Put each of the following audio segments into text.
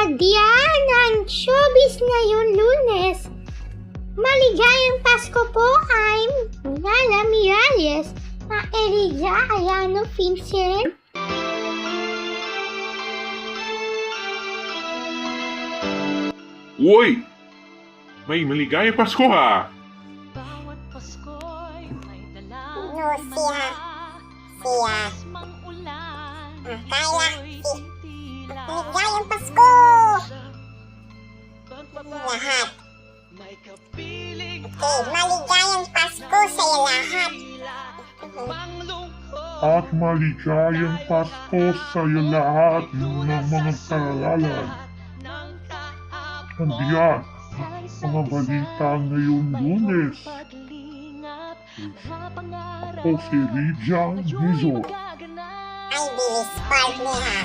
Kabarkadya ng showbiz ngayong Lunes. Maligayang Pasko po, I'm Lala Miralles na Elijah Ayano Vincent. Uy! May maligayang Pasko ha! Bawat Pasko'y may dalang No, siya. Kaya, maligayang Pasko! Lahat. May kapiling Okay, maligayang Pasko sa'yo lahat. At maligayang Pasko sa iyo lahat ng mga karalan. Nandiyan ang mga balita ngayong Lunes. Ako si Rijang Nizo. Ay, bilis partner ha.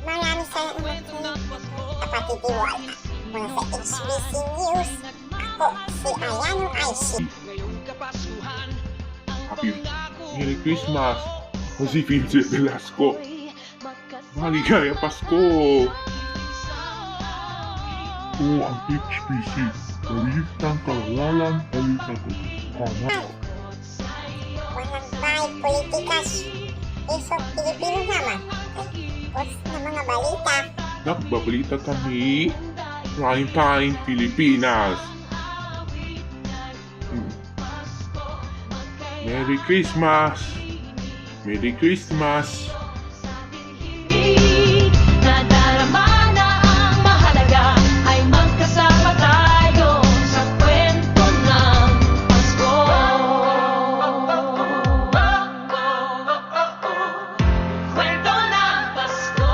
Marami sa kapatitiwala. Mula sa HBC News, ako si Ayano Aishi. Happy Merry Christmas! Ako si Vincent Velasco. Maligayang Pasko! Ito ang HPC. Balitang karalan, balitang katotohanan. Walang bayad politikas. Piso Pilipino naman. Post na mga balita. Nagbabalita kami Prime Time Pilipinas. Merry Christmas! Merry Christmas! Nadarama na ang mahalaga ay magkasama tayo sa kwento ng Pasko. Kwento ng Pasko.